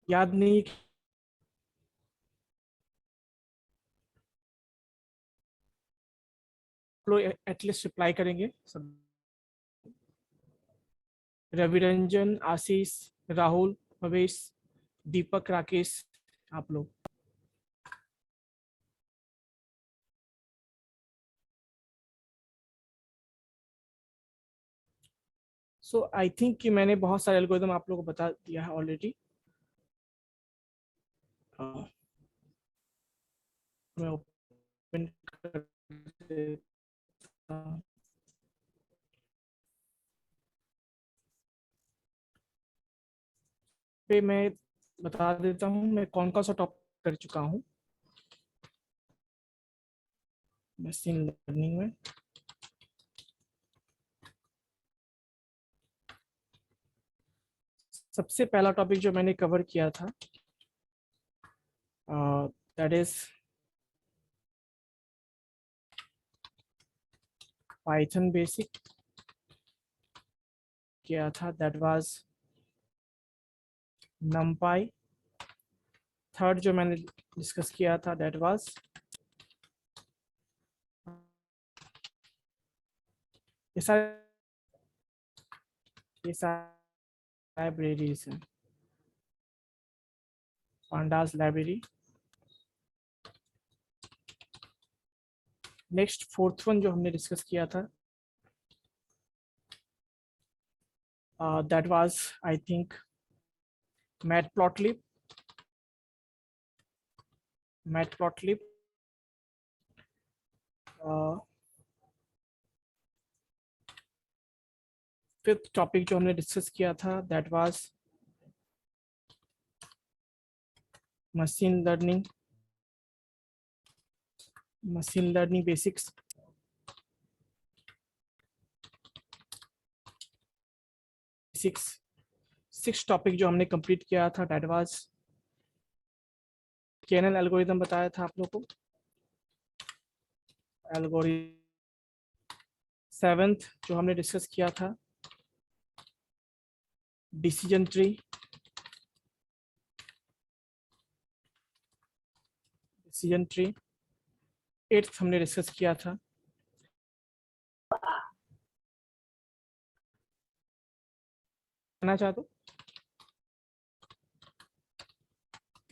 याद नहीं लोग एटलीस्ट रिप्लाई करेंगे सब। रवि रंजन, आशीष, राहुल, भवेश, दीपक, राकेश, आप लोग। सो आई थिंक कि मैंने बहुत सारे एल्गोरिदम आप लोगों को बता दिया है ऑलरेडी। मैं ओपन कर देता हूं। पे मैं बता देता हूँ मैं कौन कौन सा टॉपिक कर चुका हूँ मशीन लर्निंग में। सबसे पहला टॉपिक जो मैंने कवर किया था दैट इज पाइथन बेसिक किया था, दैट वाज numpy। थर्ड जो मैंने डिस्कस किया था दैट वाज ये सारे लाइब्रेरीज हैं, pandas library. Next fourth one जो हमने डिस्कस किया था that was I think matplotlib. Matplotlib fifth topic जो हमने डिस्कस किया था that was machine learning, machine learning basics. Six topic जो हमने कंप्लीट किया था दैट वाज केएनएन एल्गोरिदम बताया था आप लोगों को। एल्गोरिदम सेवेंथ जो हमने डिस्कस किया था decision tree. Decision tree eighth हमने डिस्कस किया था कहना चाहते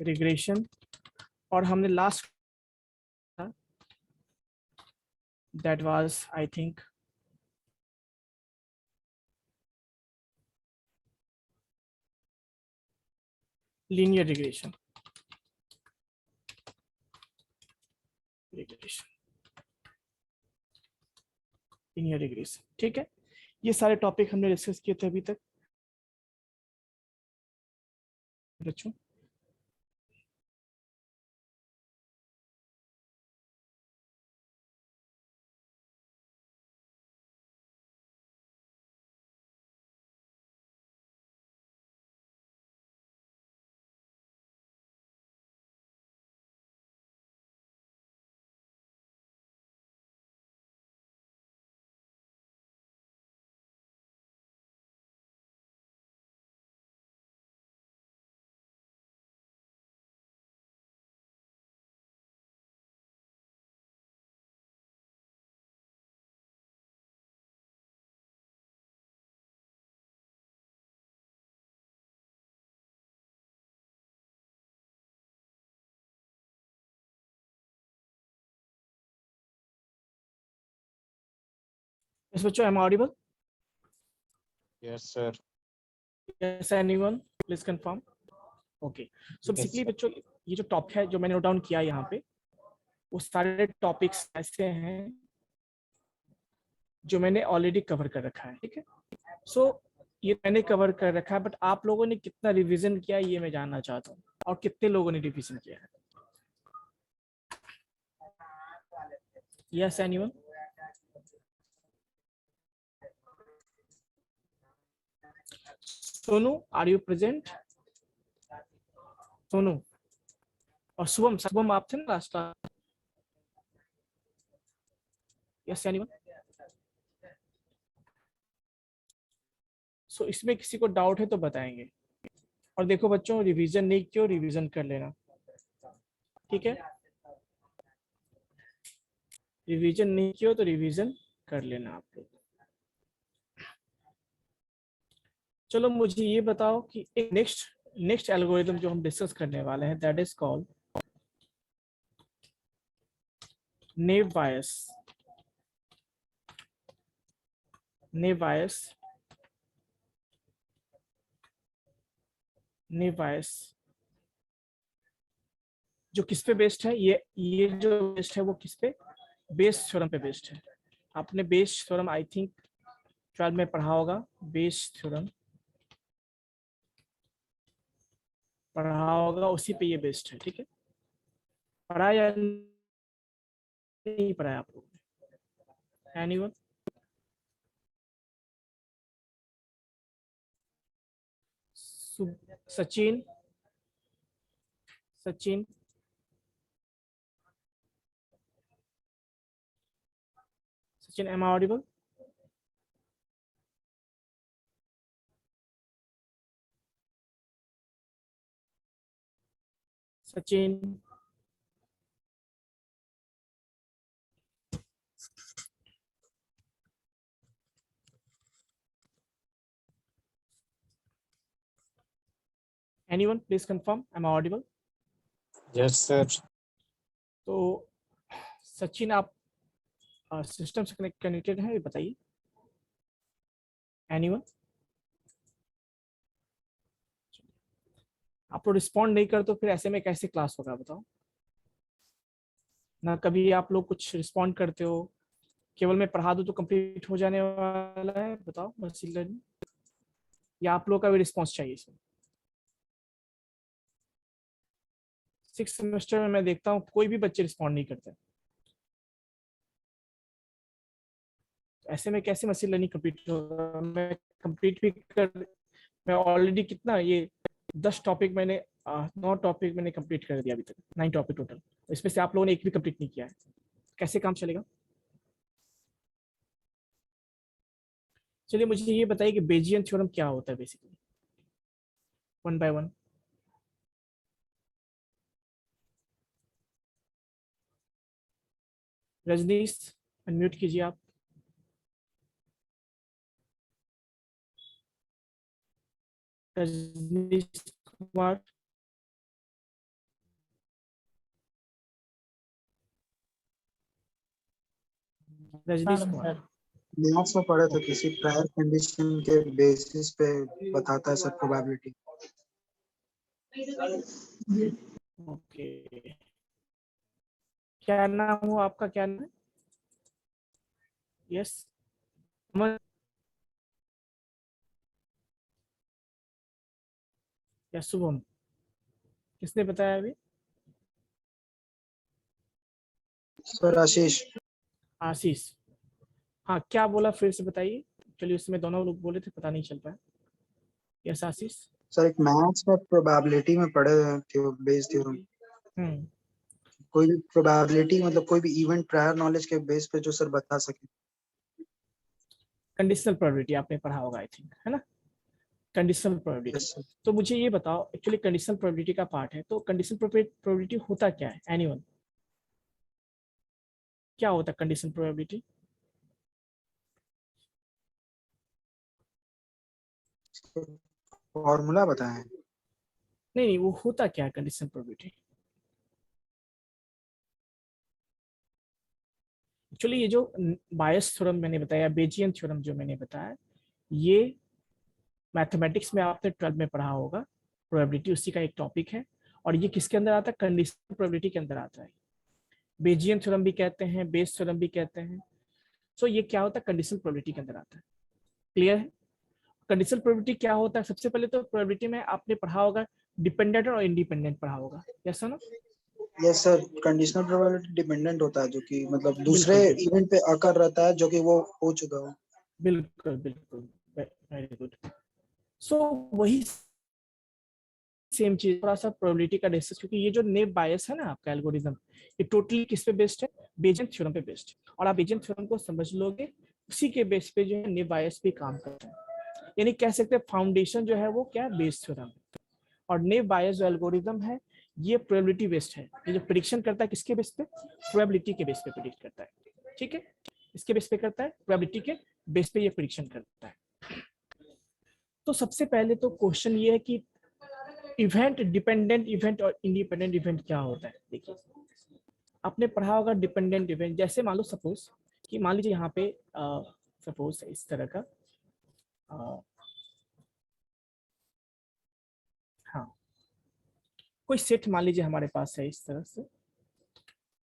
रिग्रेशन। और हमने last that was I think linear regression. Regression, linear regression, ठीक है। ये सारे टॉपिक हमने डिस्कस किए थे अभी तक बच्चों। Yes, बच्चों, am I audible? Yes, sir. Yes, anyone? Please confirm. Okay. So Yes, basically sir. बच्चों ये जो टॉपिक है जो मैंने नोट डाउन किया यहाँ पे वो सारे टॉपिक्स ऐसे हैं जो मैंने ऑलरेडी कवर कर रखा है, ठीक है। सो ये मैंने कवर कर रखा है, बट आप लोगों ने कितना रिवीजन किया ये मैं जानना चाहता हूँ और कितने लोगों ने रिवीजन किया है। Yes anyone? Sonu, are you present? Sonu और शुभम, शुभम आप थे ना लास्ट? Yes anyone? सो इसमें किसी को डाउट है तो बताएंगे। और देखो बच्चों, रिवीजन नहीं क्यों, रिवीजन कर लेना, ठीक है। रिवीजन नहीं किया तो रिवीजन कर लेना आप लोग। चलो मुझे ये बताओ कि एक नेक्स्ट एल्गोरिथम जो हम डिस्कस करने वाले हैं, दैट इज कॉल्ड नेव बायस। नेव बायस, नेव बायस जो किस पे बेस्ड है, ये जो बेस्ड है वो किस पे, बेस थ्योरम पे बेस्ड है। आपने बेस थ्योरम आई थिंक 12 में पढ़ा होगा, बेस थ्योरम पढ़ा होगा, उसी पे ये बेस्ड है, ठीक है। पढ़ा या नहीं पढ़ा है आप लोगों ने? Anyone? Sachin, Sachin, Sachin, am I audible? Sachin, anyone please confirm, am I audible? Yes, sir. तो सचिन, आप सिस्टम से कनेक्टेड है, ये बताइए। एनीवन? आप लोग रिस्पॉन्ड नहीं कर तो फिर ऐसे में कैसे क्लास होगा बताओ ना। कभी आप लोग कुछ रिस्पॉन्ड करते हो, केवल मैं पढ़ा दूं तो कंप्लीट हो जाने वाला है, बताओ मशीन लर्निंग, या आप लोग का भी रिस्पॉन्स चाहिए इसमें? 6 सेमेस्टर में मैं देखता हूँ कोई भी बच्चे रिस्पॉन्ड नहीं करते, ऐसे में कैसे मशीन लर्निंग कंप्लीट होगा। मैं कंप्लीट भी कर, मैं ऑलरेडी कितना ये 10 टॉपिक मैंने 9 टॉपिक मैंने कंप्लीट कर दिया अभी तक, 9 टॉपिक टोटल, इसमें से आप लोगों ने एक भी कंप्लीट नहीं किया है, कैसे काम चलेगा? चलिए मुझे ये बताइए कि बेजियन थ्योरम क्या होता है basically, one by one. Rajneesh, unmute कीजिए आप। रजनीश कुमार, रजनीश कुमार। मैथ्स में पढ़े थे, किसी प्रायर कंडीशन के बेसिस पे बताता है सब प्रोबेबिलिटी। ओके, क्या नाम हो आपका, क्या नाम है? यस, या शुभम, किसने बताया अभी? सर आशीष। आशीष, हाँ क्या बोला फिर से बताइए। चलिए उसमें दोनों लोग बोले थे, पता नहीं चल पाया। यस आशीष। सर एक मैथ्स में प्रोबेबिलिटी में पढ़े थे बेस थ्योरम, हम्म, कोई भी प्रोबेबिलिटी मतलब कोई भी इवेंट प्रायर नॉलेज के बेस पे जो सर बता सके। कंडीशनल प्रोबेबिलिटी आपने पढ़ा होगा आई थिंक, है ना, कंडीशनल प्रोबेबिलिटी। Yes sir. तो मुझे ये बताओ, एक्चुअली कंडीशनल प्रोबेबिलिटी का पार्ट है, तो कंडीशनल प्रोबेबिलिटी होता क्या है? एनीवन, क्या होता है कंडीशनल प्रोबेबिलिटी? फॉर्मूला बताएं। नहीं नहीं, वो होता क्या है कंडीशनल प्रोबेबिलिटी? एक्चुअली ये जो बायस थ्योरम मैंने बताया, बेजियन थ्योरम जो मैंने बताया, ये मैथमेटिक्स में आपने 12 में पढ़ा होगा, प्रोबेबिलिटी उसी का एक टॉपिक है, और ये किसके अंदर आता है? कंडीशनल प्रोबेबिलिटी के अंदर आता है। बेजियन थ्योरम भी कहते हैं, बेस थ्योरम भी कहते हैं। सो ये क्या होता है? कंडीशनल प्रोबेबिलिटी के अंदर आता है। क्लियर है? कंडीशनल प्रोबेबिलिटी क्या होता है? सबसे पहले तो प्रोबेबिलिटी में आपने पढ़ा होगा डिपेंडेंट और इंडिपेंडेंट पढ़ा होगा, यस ना? Yes sir, conditional probability dependent होता है, जो कि मतलब दूसरे बिल्कुल बिल्कुल इवेंट पे अकर रहता है जो कि वो हो चुका हो। बिल्कुल बिल्कुल, वेरी गुड। सो वही सेम चीज, थोड़ा सा प्रोबेबिलिटी का डिस्कस, क्योंकि ये जो नेव बायस है ना आपका एल्गोरिथम, ये टोटली किस पे बेस्ड है? बेजियन थ्योरम पे बेस्ड है। और आप बेजियन थ्योरम को समझ लोगे, उसी के बेस पे जो है नेव बायस पे काम करता है। यानी कह सकते हैं फाउंडेशन जो है वो क्या है? Bayes theorem. और नेव बायस जो एल्गोरिदम है ये प्रोबेबिलिटी बेस्ड है। ये जो प्रिडिक्शन करता है किसके बेस पे? प्रोबेबिलिटी के बेस पे प्रिडिक्ट करता है। ठीक है, इसके बेस पे करता है, प्रोबेबिलिटी के बेस पे ये प्रिडिक्शन करता है। तो सबसे पहले तो क्वेश्चन ये है कि इवेंट, डिपेंडेंट इवेंट और इंडिपेंडेंट इवेंट क्या होता है। देखिए आपने पढ़ा होगा डिपेंडेंट इवेंट, जैसे मान लो सपोज कि मान लीजिए यहाँ पे सपोज इस तरह का हाँ कोई सेट मान लीजिए हमारे पास है इस तरह से,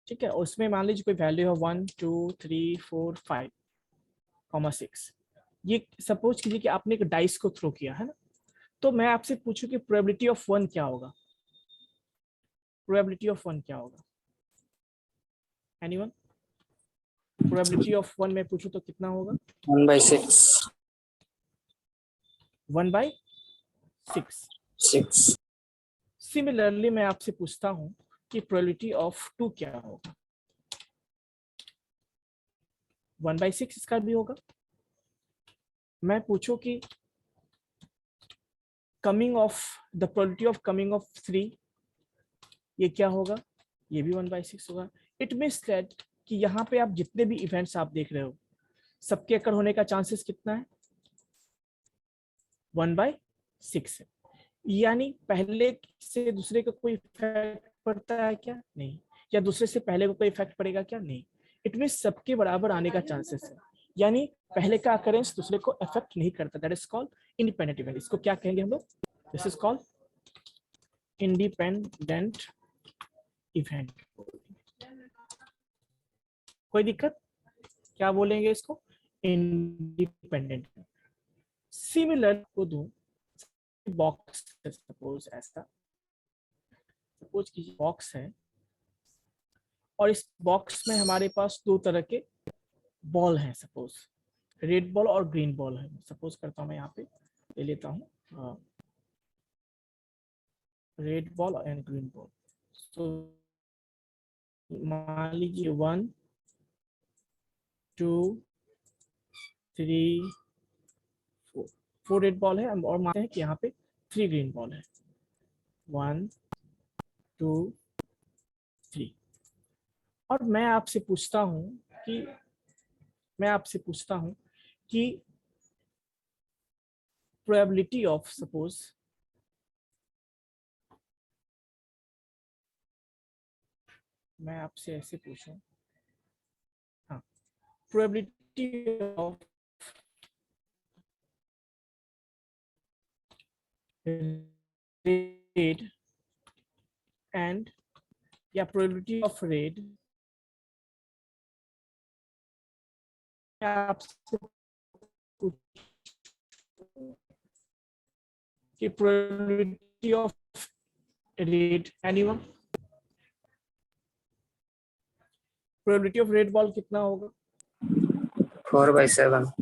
ठीक है, उसमें मान लीजिए कोई वैल्यू है 1 2 3 4 5 6। ये सपोज कीजिए कि आपने एक डाइस को थ्रो किया है ना, तो मैं आपसे पूछूं कि प्रोबेबिलिटी ऑफ 1 क्या होगा? प्रोबेबिलिटी ऑफ 1 क्या होगा? एनीवन? प्रोबेबिलिटी ऑफ 1 में पूछूं तो कितना होगा? 1/6 1/6। सिमिलरली मैं आपसे पूछता हूं कि प्रोबेबिलिटी ऑफ 2 क्या होगा? 1/6 इसका भी होगा। मैं पूछूं कि coming of the probability of coming of 3 ये क्या होगा? ये भी 1/6 होगा। इट मीन्स दैट कि यहाँ पे आप जितने भी इवेंट्स आप देख रहे हो सबके अकर होने का चांसेस कितना है? 1/6 है। यानी पहले से दूसरे का कोई इफेक्ट पड़ता है क्या? नहीं। या दूसरे से पहले को कोई इफेक्ट पड़ेगा क्या? नहीं। इट मीन्स सबके बराबर आने का चांसेस है, यानी पहले का अकरेंस दूसरे को इफेक्ट नहीं करता। That is called independent event. इसको क्या कहेंगे हम लोग? This is called independent event. कोई दिक्कत? क्या बोलेंगे इसको? इंडिपेंडेंट। सिमिलर को दूं बॉक्स, सपोज ऐसा, सपोज की बॉक्स है और इस बॉक्स में हमारे पास दो तरह के बॉल हैं, सपोज रेड बॉल और ग्रीन बॉल है। सपोज करता हूं मैं यहाँ पे ले लेता हूँ red ball and green ball. तो मान लीजिए 1 2 3 4 रेड बॉल है और मानते हैं कि यहाँ पे 3 ग्रीन बॉल है। 1 2 3। और मैं आपसे पूछता हूँ कि प्रोबेबिलिटी ऑफ, सपोज मैं आपसे ऐसे पूछूं, हाँ, प्रोबेबिलिटी ऑफ रेड एंड या प्रोबेबिलिटी ऑफ रेड, आपसे कि probability of red, anyone? Probability of red ball कितना होगा? 4/7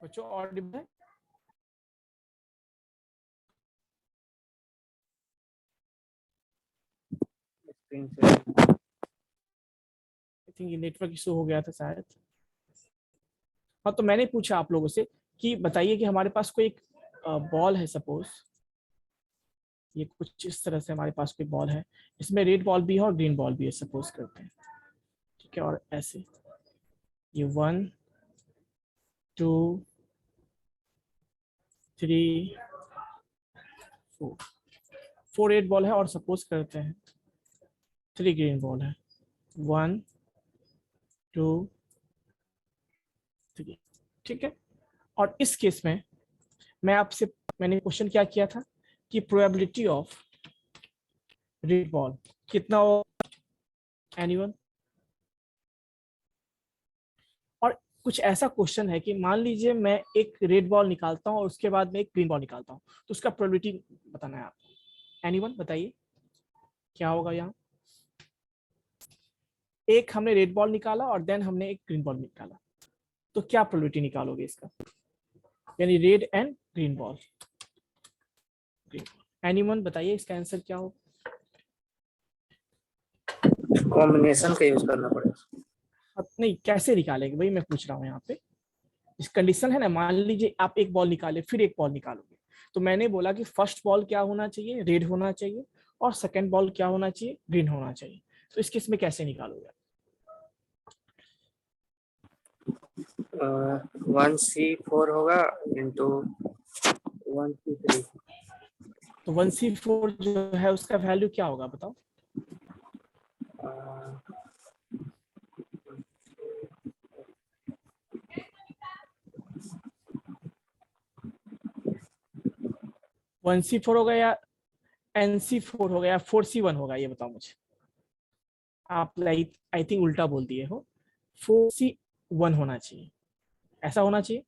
बच्चों और डिब्बे आई थिंक ये नेटवर्क इशू हो गया था शायद। हाँ, तो मैंने पूछा आप लोगों से कि बताइए कि हमारे पास कोई एक बॉल है, सपोज ये कुछ इस तरह से हमारे पास कोई बॉल है, इसमें रेड बॉल भी है और ग्रीन बॉल भी है, सपोज करते हैं, ठीक है, और ऐसे ये 1 2 3 4 रेड बॉल है और सपोज करते हैं 3 ग्रीन बॉल है। 1 2 3, ठीक है। और इस केस में मैंने क्वेश्चन क्या किया था कि प्रोबेबिलिटी ऑफ रेड बॉल कितना हो? एनीवन? और कुछ ऐसा क्वेश्चन है कि मान लीजिए मैं एक रेड बॉल निकालता हूं और उसके बाद में एक ग्रीन बॉल निकालता हूं, तो उसका प्रोबेबिलिटी बताना है आपको। एनीवन बताइए क्या होगा? यहाँ एक हमने रेड बॉल निकाला और देन हमने एक ग्रीन बॉल निकाला, तो क्या प्रोबेबिलिटी निकालोगे इसका? यानी red and green ball. Anyone बताइए इसका आंसर क्या हो? कॉम्बिनेशन का यूज करना पड़ेगा। अब नहीं, कैसे निकालेंगे वही मैं पूछ रहा हूँ यहाँ पे। इस कंडीशन है ना, मान लीजिए आप एक बॉल निकाले फिर एक बॉल निकालोगे, तो मैंने बोला कि फर्स्ट बॉल क्या होना चाहिए, रेड होना चाहिए, और सेकंड बॉल क्या होना चाहिए, ग्रीन होना चाहिए। तो इस केस में कैसे निकालोगे? 1C4 होगा इंटू 1C3। तो 1C4 जो है उसका वैल्यू क्या होगा बताओ? uh, 1C4 होगा या NC4 होगा या 4C1 होगा, ये बताओ मुझे। आप आई थिंक उल्टा बोल दिए हो। 4C1 होना चाहिए, ऐसा होना चाहिए।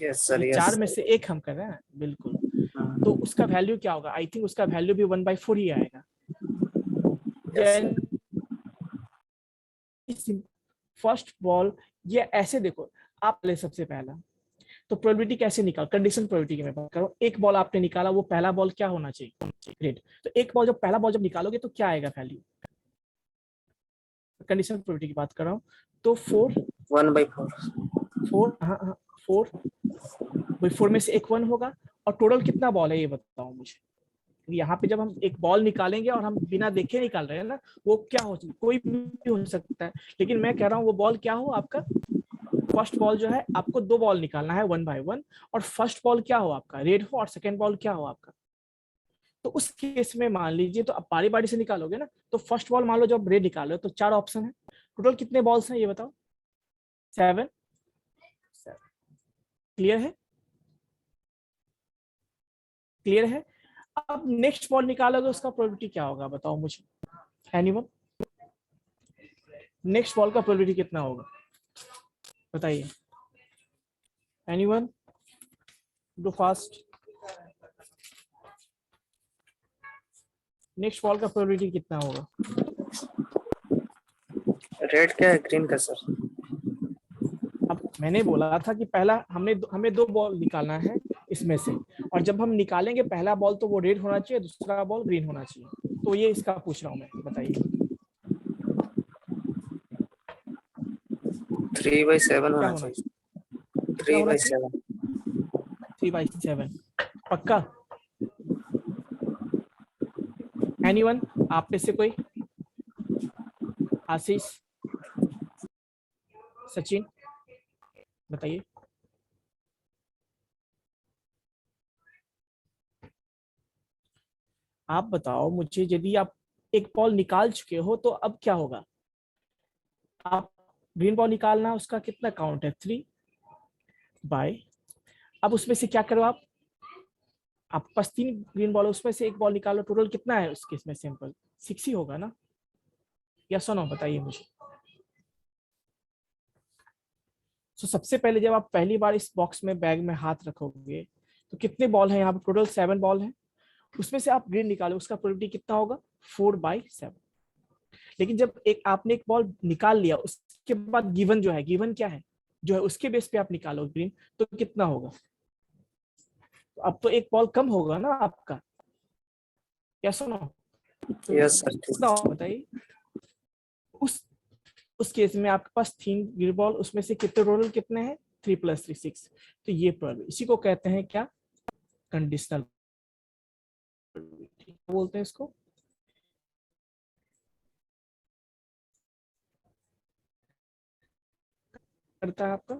यस सर, ये यस चार में सर। से एक हम कर रहे हैं बिल्कुल। तो उसका वैल्यू क्या होगा? आई थिंक उसका वैल्यू भी 1/4 ही आएगा। फर्स्ट बॉल, ये ऐसे देखो, आप ले सबसे पहला तो प्रोबेबिलिटी कैसे निकाल, कंडीशन प्रोबेबिलिटी की मैं बात करूं। एक बॉल आपने निकाला, वो पहला बॉल क्या होना चाहिए, रेड। तो एक बॉल, जब पहला बॉल जब निकालोगे तो क्या आएगा वैल्यू? कंडीशन प्रोबेबिलिटी की बात कर रहा हूँ। तो 1/4। 4, हाँ हाँ 4, वही 4 में से एक 1 होगा। और टोटल कितना बॉल है ये बताओ मुझे। यहाँ पे जब हम एक बॉल निकालेंगे और हम बिना देखे निकाल रहे हैं ना, वो क्या हो, कोई भी हो सकता है, लेकिन मैं कह रहा हूँ वो बॉल क्या हो आपका। फर्स्ट बॉल जो है आपको 2 बॉल निकालना है 1/1, और फर्स्ट बॉल क्या हो आपका, रेड हो, और सेकंड बॉल क्या हो आपका। तो उस केस में मान लीजिए, तो आप बारी बारी से निकालोगे ना, तो फर्स्ट बॉल मान लो जब रेड निकालो तो 4 ऑप्शन है। टोटल कितने बॉल्स हैं ये बताओ? 7। क्लियर है? क्लियर है? अब नेक्स्ट बॉल निकालोगे, उसका प्रोबेबिलिटी क्या होगा बताओ मुझे, एनीवन? नेक्स्ट बॉल का प्रोबेबिलिटी कितना होगा बताइए, एनीवन? गो फास्ट। नेक्स्ट बॉल का प्रोबेबिलिटी कितना होगा? रेड क्या है, ग्रीन का सर? अब मैंने बोला था कि पहला हमें 2 बॉल निकालना है इसमें से, और जब हम निकालेंगे पहला बॉल तो वो रेड होना चाहिए, दूसरा बॉल ग्रीन होना चाहिए। तो ये इसका पूछ रहा हूँ मैं, बताइए। 3/7 क्या होना होना चाहिए। चाहिए, कितना थ्री होना बाई चाहिए? सेवन 3/7 पक्का? एनीवन, आप में से कोई? आशीष, सचिन, बताइए। आप बताओ मुझे, यदि आप एक बॉल निकाल चुके हो तो अब क्या होगा? आप ग्रीन बॉल निकालना, उसका कितना काउंट है, 3/, अब उसमें से क्या करो आपके पास 3 ग्रीन बॉल, उसमें से एक बॉल निकालो, टोटल कितना है उसके, इसमें सिंपल 6 ही होगा ना, या सुनो बताइए मुझे। तो सबसे पहले जब आप पहली बार इस बॉक्स में, बैग में हाथ रखोगे, तो कितने बॉल हैं यहाँ पे? टोटल 7 बॉल हैं। उसमें से आप ग्रीन निकालो, उसका प्रोबेबिलिटी कितना होगा, 4/7। लेकिन जब आपने एक बॉल निकाल लिया, उसके बाद गिवन जो है, गिवन क्या है जो है, उसके बेस पे आप निकालो ग्रीन, तो कितना होगा? तो अब तो एक बॉल कम होगा ना आपका, या सुनो, तो यस सर। कितना होगा बताइए? उस उस केस में आपके पास 3 ग्रीन बॉल, उसमें से कितने टोटल कितने हैं, 3 + 3 6। तो ये प्रोबेबिलिटी, इसी को कहते हैं क्या, कंडीशनल बोलते हैं इसको। करता है आपका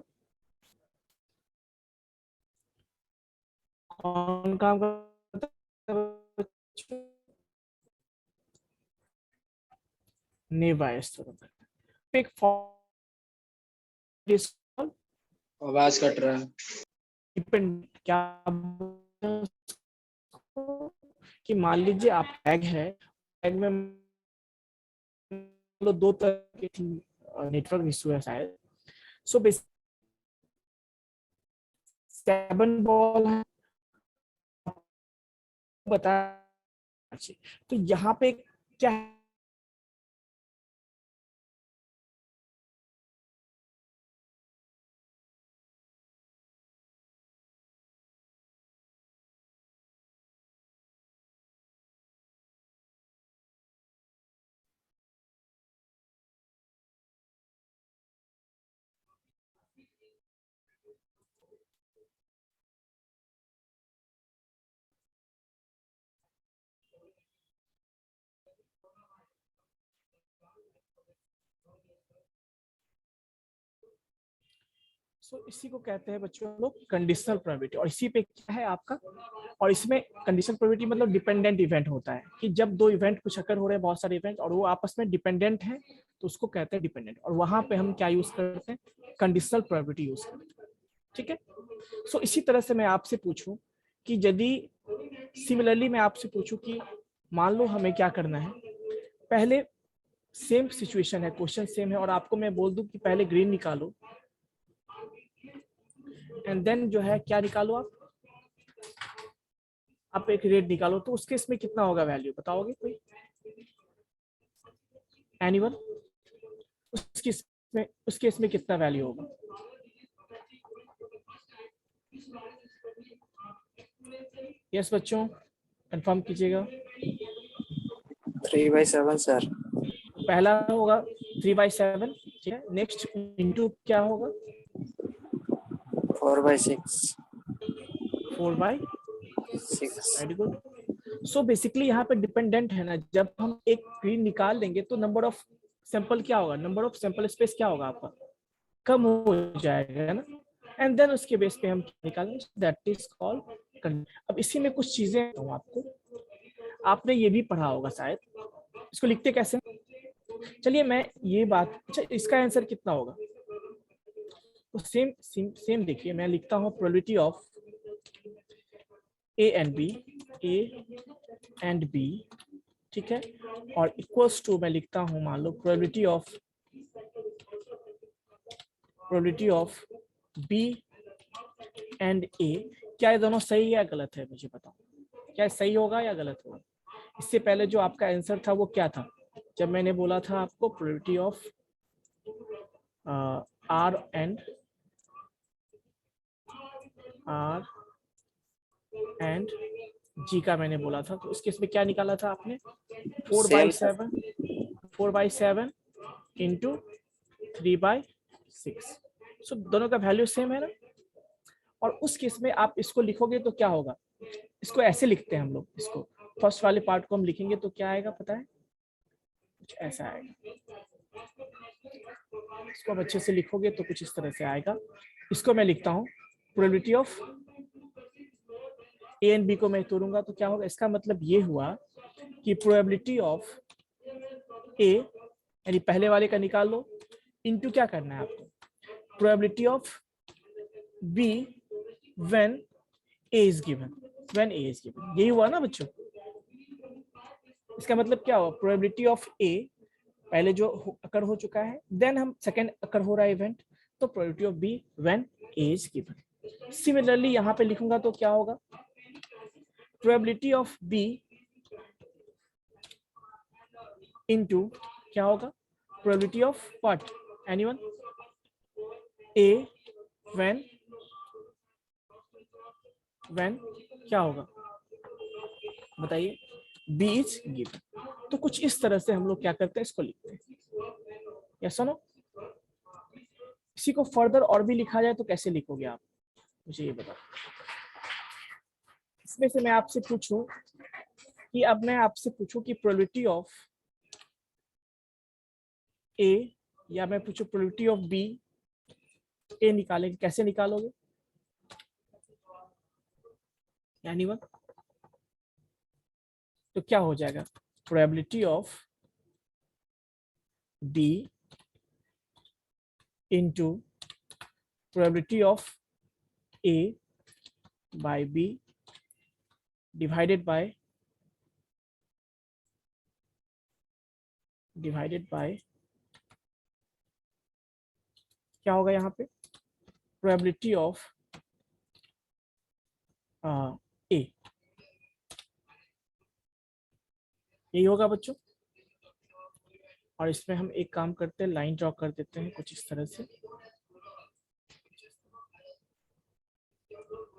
कौन काम करता है? नेवायस पिक आवाज कट रहा है। डिपेंड क्या, कि मान लीजिए आप बैग है, बैग में लो 2 तरह की नेटवर्क इशू है शायद। सो 7 बॉल है बता, तो यहाँ पे क्या है, इसी को कहते हैं बच्चों हम लोग कंडीशनल प्रोबेबिलिटी। और इसी पे क्या है आपका, और इसमें कंडीशनल प्रोबेबिलिटी मतलब डिपेंडेंट इवेंट होता है कि जब दो इवेंट कुछ अकर हो रहे हैं, बहुत सारे इवेंट, और वो आपस में डिपेंडेंट है तो उसको कहते हैं डिपेंडेंट। और वहां पे हम क्या यूज करते हैं, कंडीशनल प्रोबेबिलिटी यूज करते हैं। ठीक है। सो इसी तरह से मैं आपसे पूछूं कि यदि सिमिलरली मैं आपसे पूछूं कि मान लो हमें क्या करना है, पहले सेम सिचुएशन है, क्वेश्चन सेम है, और आपको मैं बोल दूं कि पहले ग्रीन निकालो एंड देन जो है क्या निकालो आप एक रेड निकालो, तो उस केस में कितना होगा वैल्यू, बताओगे कोई, एनीवन? उस केस में कितना वैल्यू होगा? यस बच्चों, कंफर्म कीजिएगा। 3/7 सर। पहला होगा 3/7, ठीक है। नेक्स्ट इंटू क्या होगा? 4/6। 4/6। Very good. सो बेसिकली यहाँ पे डिपेंडेंट है ना, जब हम एक ग्रीन निकाल देंगे तो नंबर ऑफ सैंपल क्या होगा, नंबर ऑफ सैंपल स्पेस क्या होगा आपका, कम हो जाएगा, है ना। एंड देन उसके बेस पे हम निकालेंगे, दैट इज कॉल्ड। अब इसी में कुछ चीजें आपको, आपने ये भी पढ़ा होगा शायद, इसको लिखते कैसे, चलिए मैं ये बात, अच्छा इसका आंसर कितना होगा, तो सेम देखिए, मैं लिखता हूँ probability of A and B, ठीक है, और इक्वल्स टू मैं लिखता हूँ मान लो probability of B and A. क्या ये दोनों सही है या गलत है, मुझे बताओ, क्या सही होगा या गलत होगा? इससे पहले जो आपका आंसर था वो क्या था, जब मैंने बोला था आपको प्रोबेबिलिटी ऑफ आर एंड जी का मैंने बोला था, तो इस केस में क्या निकाला था आपने, 4/7 इंटू 3/6। सो दोनों का वैल्यू सेम है ना। और उस केस में आप इसको लिखोगे तो क्या होगा, इसको ऐसे लिखते हैं हम लोग, इसको फर्स्ट वाले पार्ट को हम लिखेंगे तो क्या आएगा पता है, कुछ ऐसा आएगा। इसको आप अच्छे से लिखोगे तो कुछ इस तरह से आएगा। इसको मैं लिखता हूँ probability of A and B को मैं तोड़ूंगा तो क्या होगा, इसका मतलब ये हुआ कि प्रोबेबिलिटी ऑफ ए, यानी पहले वाले का निकाल लो, इनटू क्या करना है आपको, probability of B when A is given, यही हुआ ना बच्चों। इसका मतलब क्या हुआ, प्रोबेबिलिटी ऑफ ए पहले जो अकर हो चुका है, देन हम सेकंड अकर हो रहा है इवेंट, तो probability of B when A is given. Similarly यहाँ पे लिखूंगा तो क्या होगा, प्रोबेबिलिटी ऑफ बी इनटू क्या होगा, probability of what, anyone, A when क्या होगा बताइए, बी इज गिवन। तो कुछ इस तरह से हम लोग क्या करते हैं, इसको लिखते हैं, या सुनो, इसी को फर्दर और भी लिखा जाए तो कैसे लिखोगे आप, मुझे ये बताओ। इसमें से मैं आपसे पूछूं कि अब मैं आपसे पूछूं कि प्रोबेबिलिटी ऑफ ए, या मैं पूछूं प्रोबेबिलिटी ऑफ बी, ए निकालेंगे, कैसे निकालोगे, एनीवन? तो क्या हो जाएगा, probability of D into probability of A by B divided by क्या होगा यहाँ पे, प्रोबेबिलिटी ऑफ ए, यही होगा बच्चों। और इसमें हम एक काम करते हैं, लाइन ड्रॉ कर देते हैं कुछ इस तरह से,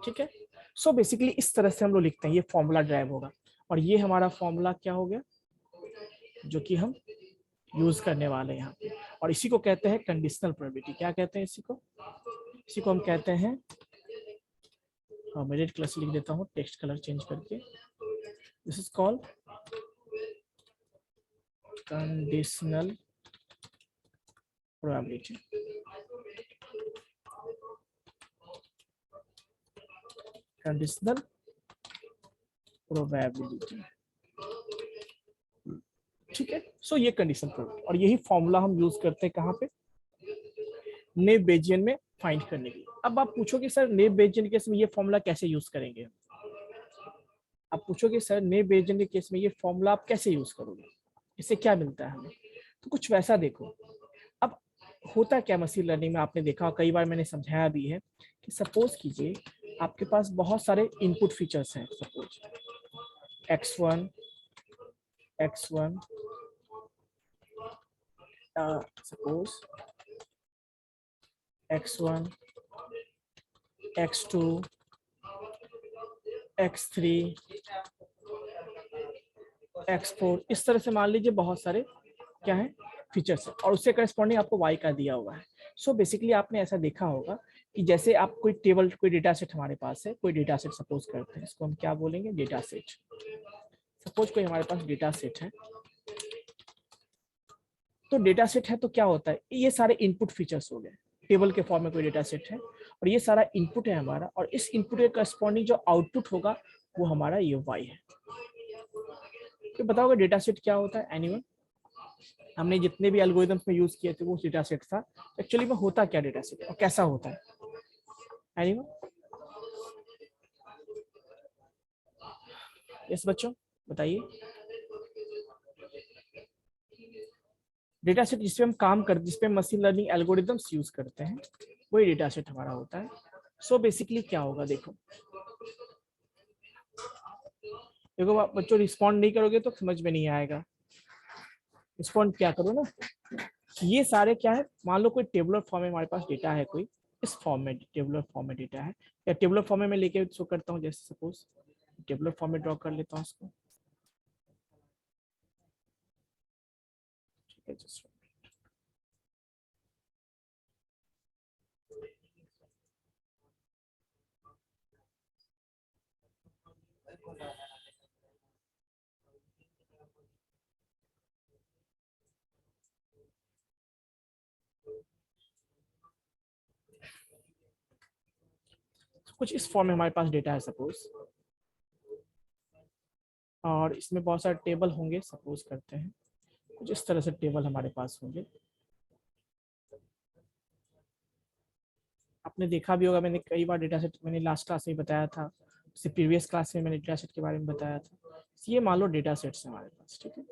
ठीक है। सो बेसिकली इस तरह से हम लोग लिखते हैं, ये फॉर्मूला ड्राइव होगा, और ये हमारा फॉर्मूला क्या हो गया जो कि हम यूज करने वाले हैं यहाँ पे, और इसी को कहते हैं कंडीशनल प्रोबेबिलिटी। क्या कहते हैं इसी को हम कहते हैं, मैं रेड कलर से लिख देता हूँ, टेक्स्ट कलर चेंज करके, this is called conditional probability. Conditional probability, ठीक है। सो ये कंडीशन प्रोबेबिलिटी, और यही फॉर्मूला हम यूज करते हैं कहाँ पे, नेव बेजियन में फाइंड करने के लिए। अब आप पूछोगे सर नेव बेजियन के केस में ये फॉर्मूला कैसे यूज करेंगे, आप पूछोगे सर नेव बेजियन के केस में ये फॉर्मूला आप कैसे यूज करोगे, इससे क्या मिलता है हमें, तो कुछ वैसा देखो। अब होता क्या मशीन लर्निंग में, आपने देखा कई बार मैंने समझाया भी है कि सपोज कीजिए आपके पास बहुत सारे इनपुट फीचर्स हैं, suppose x1 suppose x1 x2 x3 x4, इस तरह से मान लीजिए बहुत सारे क्या है फीचर्स है, और उससे करस्पॉन्डिंग आपको y का दिया हुआ है। सो बेसिकली आपने ऐसा देखा होगा कि जैसे आप कोई टेबल, कोई डेटा सेट हमारे पास है, कोई डेटा सेट सपोज करते हैं, इसको हम क्या बोलेंगे, डेटा सेट। सपोज कोई हमारे पास डेटा सेट है, तो डेटा सेट है तो क्या होता है, ये सारे इनपुट फीचर्स हो गए, टेबल के फॉर्म में कोई डेटा सेट है और ये सारा इनपुट है हमारा, और इस इनपुट के करस्पॉन्डिंग जो आउटपुट होगा वो हमारा ये y है। तो बताओगे डेटा सेट क्या होता है, एनीवन? हमने जितने भी एल्गोरिथम्स में यूज किए थे वो डेटा सेट था, एक्चुअली में होता क्या डेटा सेट और कैसा होता है, एनीवन? यस बच्चों बताइए। डेटा सेट जिसपे हम काम करते, जिसपे मशीन लर्निंग एल्गोरिथम्स यूज करते हैं, वही डेटा सेट हमारा होता है। सो बेसिकली क्या होगा, देखो बच्चों रिस्पॉन्ड नहीं करोगे तो समझ में नहीं आएगा, रिस्पॉन्ड क्या करो ना। ये सारे क्या है, मान लो कोई टेबुलर फॉर्म में हमारे पास डेटा है, कोई इस फॉर्म में टेबुलर फॉर्म में डेटा है, या टेबुलर फॉर्म में मैं लेके शो करता हूँ, जैसे सपोज टेबुलर फॉर्म में ड्रॉ कर लेता हूँ इसको, ठीक है। जस्ट कुछ इस फॉर्म में हमारे पास डेटा है सपोज, और इसमें बहुत सारे टेबल होंगे, सपोज करते हैं कुछ इस तरह से टेबल हमारे पास होंगे। आपने देखा भी होगा, मैंने कई बार डेटा सेट, मैंने लास्ट क्लास में बताया था, उससे प्रीवियस क्लास में मैंने डेटा सेट के बारे में बताया था। ये मान लो डेटा सेट्स हमारे पास, ठीक है।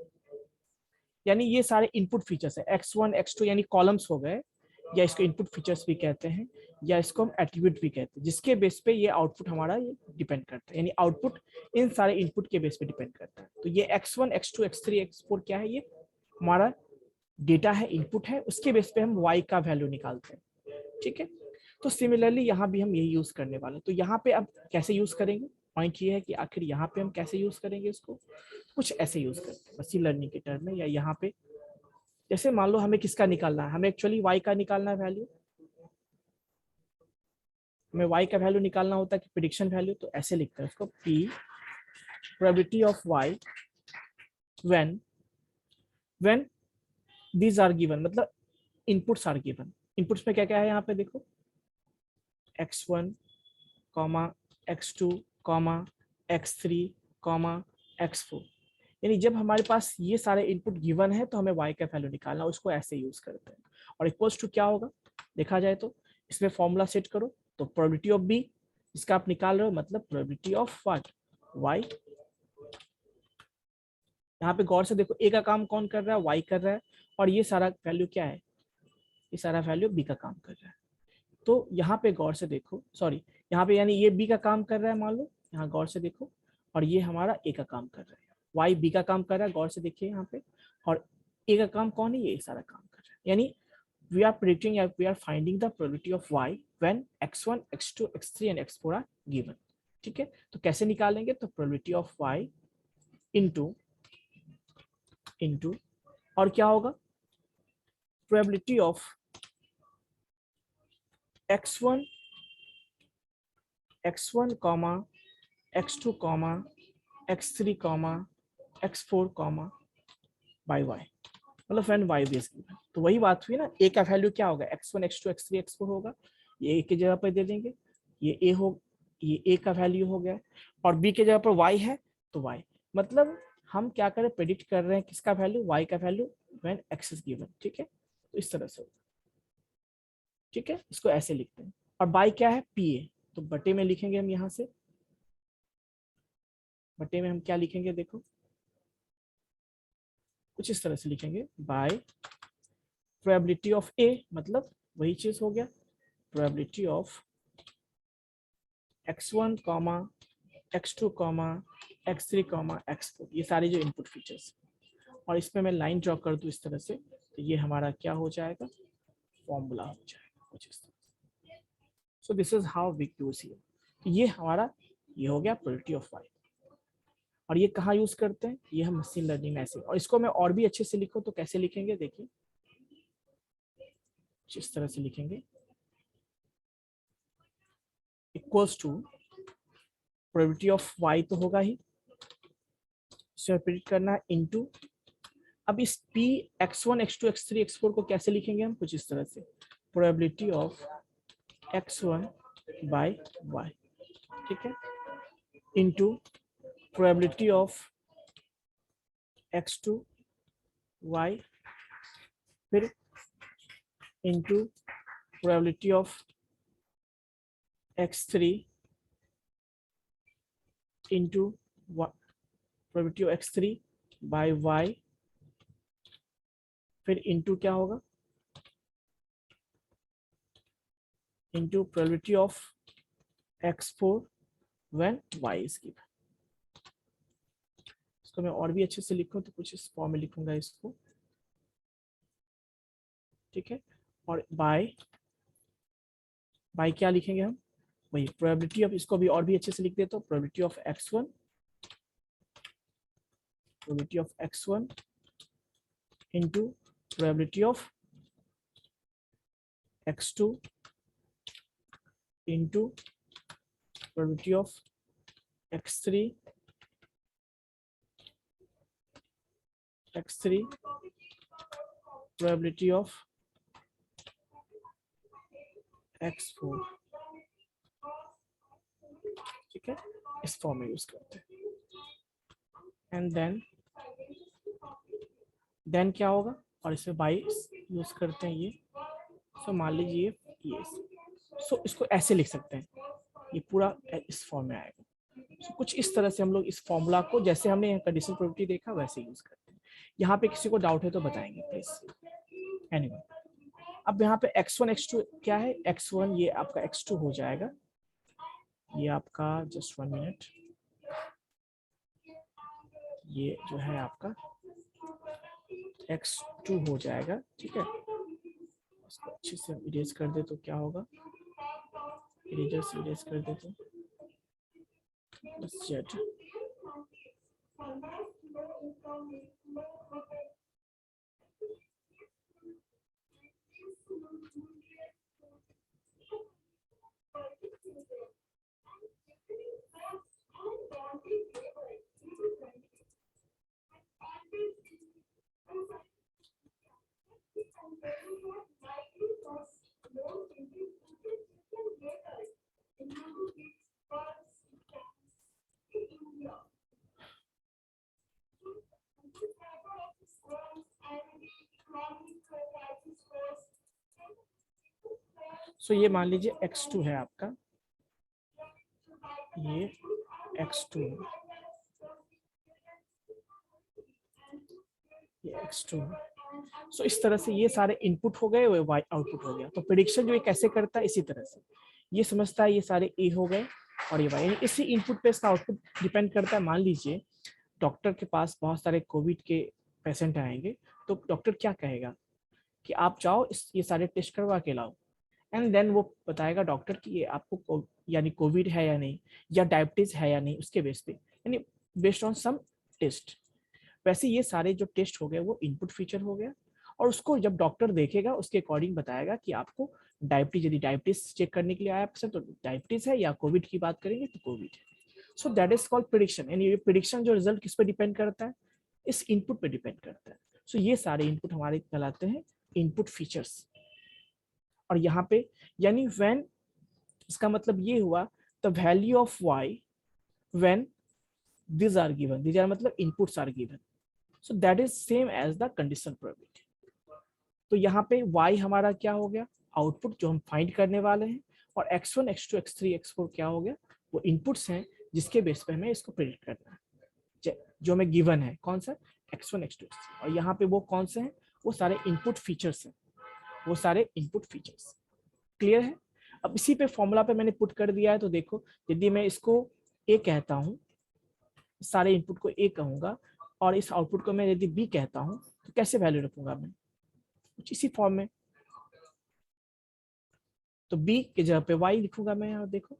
यानी ये सारे इनपुट फीचर्स है, x1 x2 यानी कॉलम्स हो गए, या इसको इनपुट फीचर्स भी कहते हैं, या इसको हम एट्रीब्यूट भी कहते हैं, जिसके बेस पे ये आउटपुट हमारा ये डिपेंड करता है, यानी आउटपुट इन सारे इनपुट के बेस पे डिपेंड करता है। तो ये x1 x2 x3 x4 क्या है, ये हमारा डेटा है, इनपुट है, उसके बेस पे हम y का वैल्यू निकालते हैं, ठीक है। तो सिमिलरली यहाँ भी हम यही यूज करने वाले हैं। तो यहाँ पे अब कैसे यूज करेंगे, पॉइंट ये है कि आखिर यहाँ पे हम कैसे यूज करेंगे इसको, कुछ ऐसे यूज करते हैं मशीन लर्निंग के टर्म में, या यहाँ पे जैसे मान लो हमें किसका निकालना है, हमें एक्चुअली y का निकालना है वैल्यू, हमें y का वैल्यू निकालना होता है कि प्रेडिक्शन वैल्यू, तो ऐसे लिखते हैं उसको, p probability of y when these are given, मतलब इनपुट्स आर गिवन। इनपुट्स में क्या क्या है यहाँ पे देखो, x1, x2, x3, x4, यानी जब हमारे पास ये सारे इनपुट गिवन है तो हमें y का वैल्यू निकालना, उसको ऐसे यूज करते हैं। और इक्वल्स टू क्या होगा, देखा जाए तो इसमें फॉर्मूला सेट करो, तो प्रोबेबिलिटी ऑफ b, इसका आप निकाल रहे हो, मतलब प्रोबेबिलिटी ऑफ व्हाट, y। यहाँ पे गौर से देखो, a का काम कौन कर रहा है, y कर रहा है, और ये सारा वैल्यू क्या है, ये सारा वैल्यू b का काम कर रहा है। तो यहाँ पे गौर से देखो, सॉरी यहाँ पे यानी ये b का काम कर रहा है, मान लो यहाँ गौर से देखो, और ये हमारा a का काम कर रहा है, y b का काम कर रहा है, गौर से देखिए यहाँ पे, और a का काम कौन है, ये सारा काम कर रहा है। यानी we are predicting, we are finding the probability of y when x1 x2 x3 and x4 are given, ठीक है। तो कैसे निकालेंगे, तो probability of y into और क्या होगा, probability of x1 x2 x3 x4 by y, मतलब when y is given। तो वही बात हुई ना, a का वैल्यू क्या होगा, x1 x2 x3 x4 होगा, ये a की जगह पे दे देंगे, ये a हो, ये ए का वैल्यू हो गया, और बी के जगह पर वाई है तो वाई, मतलब हम क्या करें, प्रेडिक्ट कर रहे हैं किसका वैल्यू, वाई का value when x is given. ठीक है, तो इस तरह से, ठीक है, इसको ऐसे लिखते हैं। और बाई क्या है, पी ए, तो बटे में लिखेंगे हम, यहाँ से बटे में हम क्या लिखेंगे, देखो कुछ इस तरह से लिखेंगे, बाय प्रोबेबिलिटी ऑफ ए, मतलब वही चीज हो गया, probability of x1, x2, x3, x4, ये सारे जो इनपुट फीचर्स, और इसमें मैं लाइन ड्रॉ कर दूं इस तरह से, तो ये हमारा क्या हो जाएगा, फॉर्मूला हो जाएगा कुछ इस तरह। So this is how we use here. ये हमारा ये हो गया प्रोबेबिलिटी ऑफ y, और ये कहाँ यूज करते हैं, ये हम मशीन लर्निंग में ऐसे, और इसको मैं और भी अच्छे से लिखो तो कैसे लिखेंगे, देखिए इस तरह से लिखेंगे, equals to probability of y तो होगा ही, इसे प्रिडिक्ट करना है, इनटू, अब इस p x1, x2, x3, x4 को कैसे लिखेंगे हम, कुछ इस तरह से, probability of x1 bye y, ठीक है, into probability of x2 y, फिर into probability of x3 into probability of x3 by y, फिर इनटू क्या होगा, into probability of x4 when y is given. इसको मैं और भी अच्छे से लिखूं तो कुछ इस फॉर्म में लिखूंगा इसको, ठीक है, और बाय क्या लिखेंगे हम, वही प्रोबेबिलिटी ऑफ, इसको भी और भी अच्छे से लिख देता हूं, probability of x1 into probability of x2 into probability of x3 probability of x4, ठीक है, इस फॉर्म में यूज करते हैं। एंड देन क्या होगा, और इसमें बाई यूज करते हैं ये, सो मान लीजिए ये, सो इसको ऐसे लिख सकते हैं, ये पूरा इस फॉर्म में आएगा। सो कुछ इस तरह से हम लोग इस फॉर्मूला को, जैसे हमने कंडीशनल प्रोबेबिलिटी देखा वैसे यूज करते हैं। यहाँ पे किसी को डाउट है तो बताएंगे प्लीज। एनीवे, अब यहाँ पे x1 x2 क्या है, x1 ये आपका x2 हो जाएगा, ये आपका जस्ट 1 मिनट, ये जो है आपका x2 हो जाएगा, ठीक है, इसको अच्छे से इरेज कर दे तो क्या होगा, इरेजर से इरेज कर दे तो z, सो ये मान लीजिए x2 है आपका, ये x2, ये x2, सो इस तरह से ये सारे इनपुट हो गए, वो y आउटपुट हो गया। तो प्रेडिक्शन जो ये कैसे करता है, इसी तरह से ये समझता है, ये सारे a हो गए और ये y, यानी इसी इनपुट पे इसका आउटपुट डिपेंड करता है। मान लीजिए डॉक्टर के पास बहुत सारे कोविड के पेशेंट आएंगे, तो डॉक्टर क्या कहेगा कि आप जाओ ये सारे टेस्ट करवा के लाओ, एंड देन वो बताएगा डॉक्टर कि ये आपको यानी कोविड है या नहीं, या डायबिटीज है या नहीं, उसके बेस पे, यानी बेस्ड ऑन सम टेस्ट। वैसे ये सारे जो टेस्ट हो गए वो इनपुट फीचर हो गया, और उसको जब डॉक्टर देखेगा उसके अकॉर्डिंग बताएगा कि आपको डायबिटीज, यदि डायबिटीज चेक करने के लिए आया तो डायबिटीज है, या कोविड की बात करेंगे तो कोविड है। So that is called prediction, यानी ये प्रेडिक्शन जो रिजल्ट किस पे डिपेंड करता है, इस इनपुट पे डिपेंड करता है। सो ये सारे इनपुट हमारे कहलाते हैं इनपुट फीचर्स। और यहाँ पे यानी व्हेन, इसका मतलब ये हुआ the value of Y when these are given, these are मतलब inputs are given, so that is same as the conditional probability. तो यहाँ पे y हमारा क्या हो गया, आउटपुट जो हम फाइंड करने वाले हैं, और x1 x2 x3 x4 क्या हो गया, वो इनपुट्स हैं जिसके बेस पे हमें इसको प्रेडिक्ट करना है, जो हमें गिवन है कौन सा, x1 x2 x3, और यहाँ पे वो कौन से हैं, वो सारे इनपुट फीचर्स हैं, वो सारे इनपुट फीचर्स। क्लियर है? अब इसी पे फॉर्मूला पे मैंने पुट कर दिया है, तो देखो यदि मैं इसको a कहता हूँ, सारे इनपुट को a कहूंगा, और इस आउटपुट को मैं यदि b कहता हूं, तो कैसे वैल्यू रखूंगा मैं, कुछ इसी फॉर्म में। तो b के जगह पे y लिखूंगा मैं, यहाँ देखो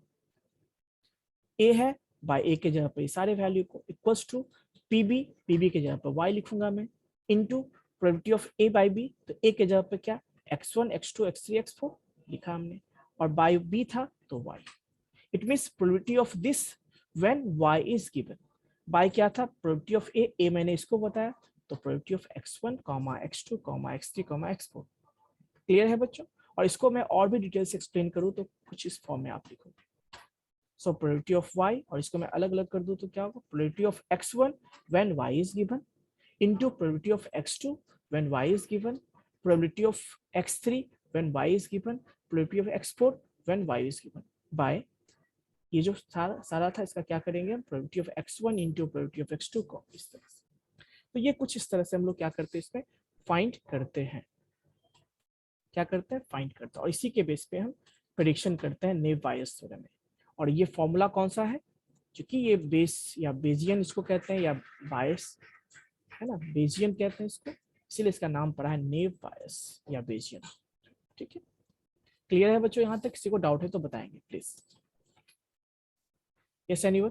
a है, बाय a के जगह पे सारे वैल्यू को इक्वल्स टू pb के जगह पे y लिखूंगा मैं, into probability of a by b, तो a के जगह पे क्या x1 x2 x3 x4 लिखा हमने, और बाय b था तो y। It means probability of this when y is given, by क्या था, प्रोबेबिलिटी ऑफ a मैंने इसको बताया, तो probability of x1, x2, x3, x4। Clear है बच्चों? और इसको मैं और भी डिटेल से एक्सप्लेन करूं तो कुछ इस फॉर्म में आप लिखोगे। सो प्रोबेबिलिटी ऑफ y, और इसको मैं अलग अलग कर दूं तो क्या होगा, probability of x1 when y is given into probability of x2 when y is given, probability of x3 when y is given, probability of x4 when y is given, by ये जो सारा था इसका क्या करेंगे हम, probability of x1 into probability of x2 को इस तरह से। तो ये कुछ इस तरह से हम लोग क्या करते हैं, इसमें फाइंड करते हैं, क्या करते हैं, फाइंड करते हैं, और इसी के बेस पे हम प्रेडिक्शन करते हैं नेव बायस थ्योरम में। और ये फॉर्मूला कौन सा है, क्योंकि ये बेस या बेजियन इसको कहते हैं, या बायस है ना, बेजियन कहते हैं इसको, इसीलिए इसका नाम पड़ा है नेव बायस या बेजियन। ठीक है, क्लियर है बच्चों? यहाँ तक किसी को डाउट है तो बताएंगे प्लीज। यस एनीवन,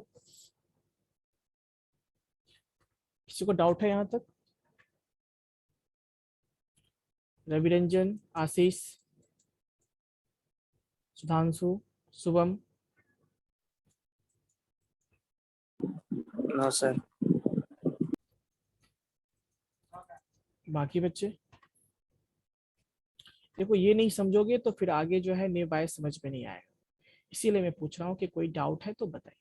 किसी को डाउट है यहाँ तक? रवि रंजन, आशीष, सुधांशु, शुभम? No sir. बाकी बच्चे? देखो ये नहीं समझोगे तो फिर आगे जो है नेव बायस समझ में नहीं आएगा, इसीलिए मैं पूछ रहा हूँ कि कोई डाउट है तो बताइए।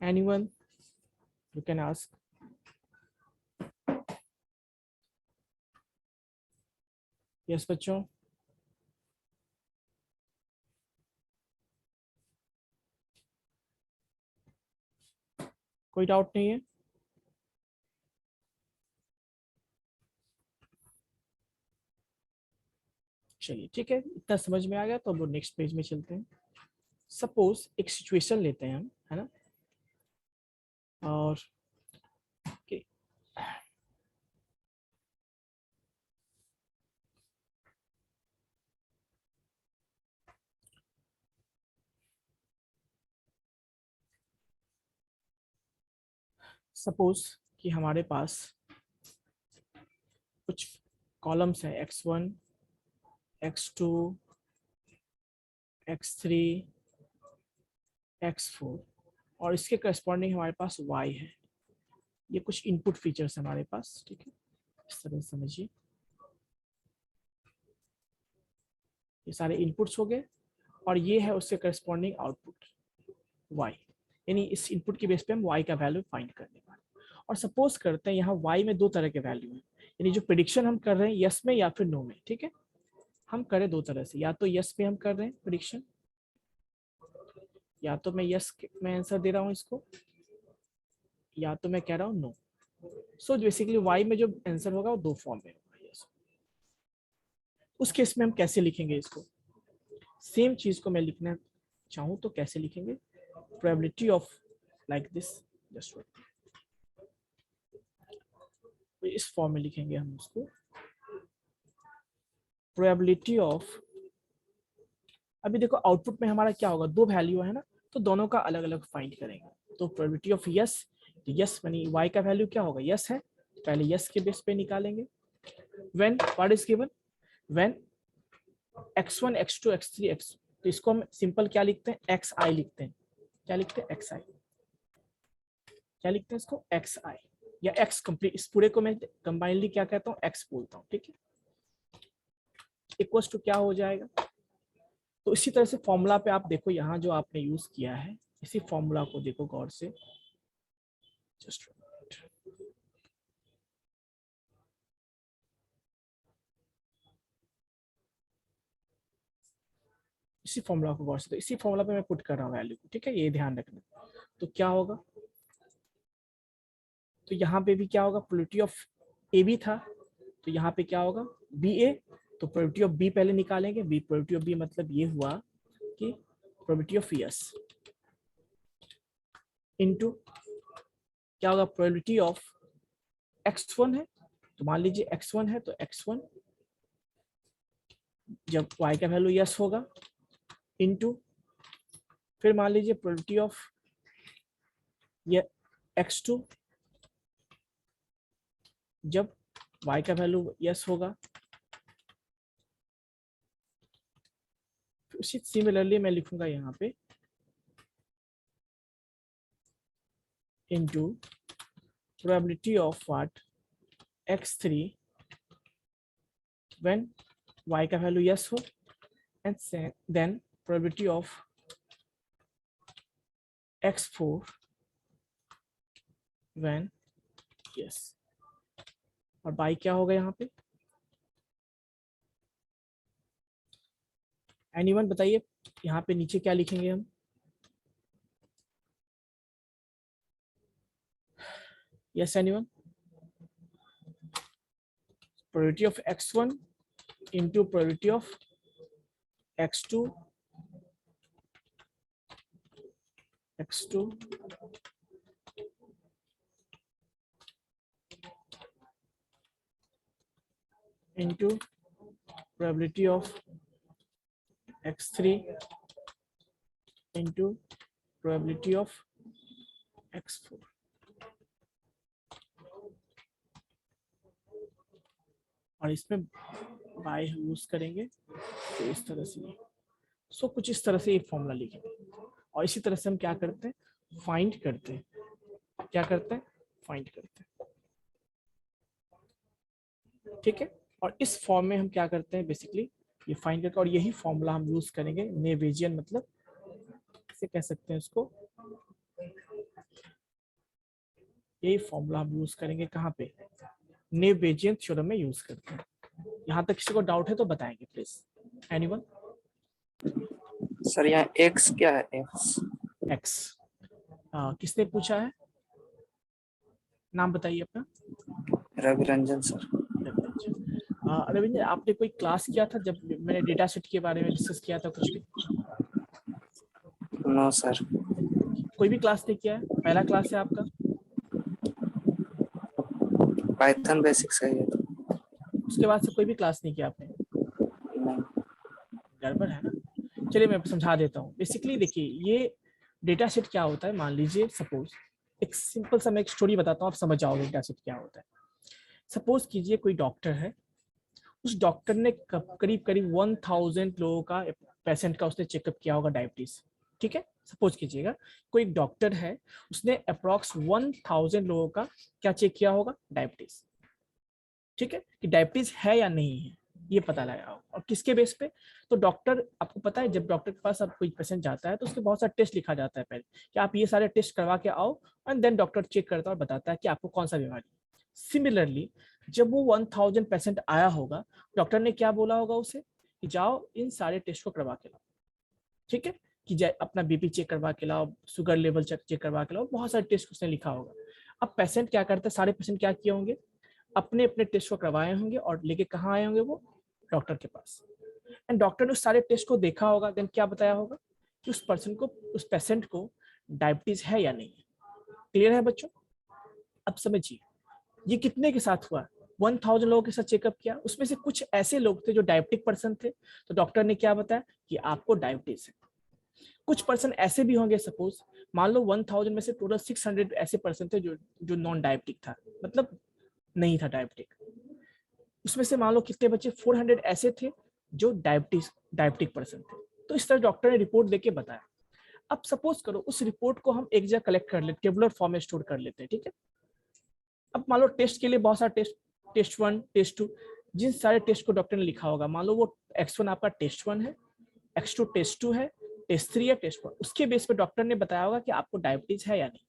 Anyone, you can ask. Yes बच्चों, कोई डाउट नहीं है? चलिए ठीक है, इतना समझ में आ गया, तो अब नेक्स्ट पेज में चलते हैं। सपोज एक सिचुएशन लेते हैं हम, है ना, और सपोज कि हमारे पास कुछ कॉलम्स हैं x1, x2, x3, x4, और इसके करस्पॉन्डिंग हमारे पास y है। ये कुछ इनपुट फीचर्स हमारे पास, ठीक है, इस तरह से समझिए। ये सारे इनपुट्स हो गए, और ये है उसके करस्पॉन्डिंग आउटपुट y, यानी इस इनपुट के बेस पे हम y का वैल्यू फाइंड करने वाले। और सपोज करते हैं यहाँ y में दो तरह के वैल्यू हैं, यानी जो प्रेडिक्शन हम कर रहे हैं यस में या फिर नो में, ठीक है, हम करें दो तरह से, या तो यस में हम कर रहे हैं प्रेडिक्शन, या तो मैं यस में आंसर दे रहा हूँ इसको, या तो मैं कह रहा हूँ नो। सो बेसिकली y में जो आंसर होगा वो दो फॉर्म में होगा, यस। उस केस में हम कैसे लिखेंगे इसको, सेम चीज को मैं लिखना चाहूँ तो कैसे लिखेंगे, probability of like this, just इस फॉर्म में लिखेंगे हम उसको, प्रोबेबिलिटी ऑफ, अभी देखो आउटपुट में हमारा क्या होगा, दो वैल्यू है ना, तो दोनों का अलग अलग फाइंड करेंगे। तो प्रोबेबिलिटी ऑफ यस, यस यानी y का वैल्यू क्या होगा, यस है, पहले यस के बेस पे निकालेंगे। When what is given, when x1 x2 x3 x, तो इसको हम सिंपल क्या लिखते हैं, xi लिखते हैं, क्या लिखते हैं, xi, क्या लिखते हैं इसको, xi, या x कंप्लीट, इस पूरे को मैं कंबाइनली क्या कहता हूँ, x बोलता हूँ, ठीक है, इक्वल्स टू क्या हो जाएगा, तो इसी तरह से फॉर्मूला पे आप देखो, यहाँ जो आपने यूज किया है इसी फॉर्मूला को देखो गौर से। जस्ट इसी फॉर्मूला को गौर से, तो इसी फॉर्मूला पे मैं पुट कर रहा हूँ वैल्यू को, ठीक है, ये ध्यान रखना। तो क्या होगा, तो यहाँ पे भी क्या होगा, प्रोबेबिलिटी ऑफ ए बी था, तो यहाँ पे क्या होगा बी ए, तो प्रोबेबिलिटी ऑफ बी पहले निकालेंगे, बी प्रोबेबिलिटी ऑफ बी मतलब ये हुआ कि प्रोबेबिलिटी ऑफ यस इनटू क्या होगा, प्रोबेबिलिटी ऑफ x1 है, तो मान लीजिए x1 है, तो x1 जब y का वैल्यू यस होगा इनटू फिर मान लीजिए प्रोबेबिलिटी ऑफ ये x2 जब y का वैल्यू यस होगा। उसी सिमिलरली मैं लिखूंगा यहाँ पे into probability of what x3 when y का वैल्यू यस हो, and then probability of x4 when yes. और बाई क्या होगा यहाँ पे, एनीवन बताइए यहाँ पे नीचे क्या लिखेंगे हम, yes anyone, probability of x1 into probability of x2 into probability of x3 into probability of x4। और इसमें बाय यूज करेंगे तो इस तरह से, सो कुछ इस तरह से ये फॉर्मूला लिखेंगे। और इसी तरह से हम क्या करते हैं, फाइंड करते हैं, क्या करते हैं, फाइंड करते हैं, ठीक है। और इस फॉर्म में हम क्या करते हैं, बेसिकली ये फाइंड करके, और यही फॉर्मूला हम यूज करेंगे नेवेजियन, मतलब कैसे कह सकते हैं उसको, यही फॉर्मूला हम यूज करेंगे कहाँ पे, नेवेजियन थ्योरम में यूज करते हैं। यहाँ तक किसी को डाउट है तो बताएंगे प्लीज, एनीवन। सर यहाँ x क्या है, x किसने पूछा है, नाम बताइए अपना। रविरंजन सर। रविंद्र आपने कोई क्लास किया था जब मैंने डेटा सेट के बारे में डिस्कस किया था कुछ भी? No sir. कोई भी क्लास नहीं किया है, पहला क्लास है आपका? पाइथन बेसिक्स है ये तो। उसके बाद से कोई भी क्लास नहीं किया आपने? नहीं। गड़बड़ है ना, चलिए मैं समझा देता हूँ। बेसिकली देखिए ये डेटा सेट क्या होता है, मान लीजिए सपोज एक सिंपल सा मैं एक स्टोरी बताता हूँ, आप समझ जाओगे डेटा सेट क्या होता है। सपोज कीजिए कोई डॉक्टर है, उस डॉक्टर ने करीब करीब 1000 लोगों का, पेशेंट का उसने चेकअप किया होगा डायबिटीज, ठीक है। सपोज कीजिएगा कोई डॉक्टर है, उसने अप्रॉक्स 1000 लोगों का क्या चेक किया होगा, डायबिटीज, ठीक है, कि डायबिटीज है या नहीं है ये पता लगाया होगा। और किसके बेस पे, तो डॉक्टर, आपको पता है जब डॉक्टर के पास अब कोई पेशेंट जाता है तो उसके बहुत सारे टेस्ट लिखा जाता है पहले कि आप ये सारे टेस्ट करवा के आओ, एंड देन डॉक्टर चेक करता है और बताता है कि आपको कौन सा बीमारी। सिमिलरली जब वो 1000 पेशेंट आया होगा, डॉक्टर ने क्या बोला होगा उसे कि जाओ इन सारे टेस्ट को करवा के लाओ, ठीक है, कि अपना बीपी चेक करवा के लाओ, शुगर लेवल चेक करवा के लाओ, बहुत सारे टेस्ट उसने लिखा होगा। अब पेशेंट क्या करते हैं, सारे पेशेंट क्या किए होंगे, अपने अपने टेस्ट को करवाए होंगे और लेके कहाँ आए होंगे, वो डॉक्टर के पास। एंड डॉक्टर ने उस सारे टेस्ट को देखा होगा, देन क्या बताया होगा कि उस पर्सन को, उस पेशेंट को डायबिटीज है या नहीं है। क्लियर है बच्चों? अब समझिए ये कितने के साथ हुआ, 1000 लोगों के साथ चेकअप किया, उसमें से कुछ ऐसे लोग थे जो डायबिटिक पर्सन थे, तो डॉक्टर ने क्या बताया कि आपको डायबिटीज है। कुछ पर्सन ऐसे भी होंगे, सपोज मान लो 1000 में से टोटल 600 ऐसे पर्सन थे जो नॉन डायबिटिक था, मतलब नहीं था डायबिटिक। उसमें से मान लो कितने बच्चे, 400 ऐसे थे जो डायबिटिक पर्सन थे। तो इस तरह डॉक्टर ने रिपोर्ट देके बताया। अब सपोज करो उस रिपोर्ट को हम एक जगह कलेक्ट कर लेते, टेबुलर फॉर्म में स्टोर कर लेते हैं, ठीक है। अब मान लो टेस्ट के लिए बहुत सारा टेस्ट 1 टेस्ट 2, जिन सारे टेस्ट को डॉक्टर ने लिखा होगा, मान लो वो x1 आपका टेस्ट 1 है, X2 टेस्ट 2 है, टेस्ट 3 है, टेस्ट 4, उसके बेस पे डॉक्टर ने बताया होगा कि आपको डायबिटीज है या नहीं।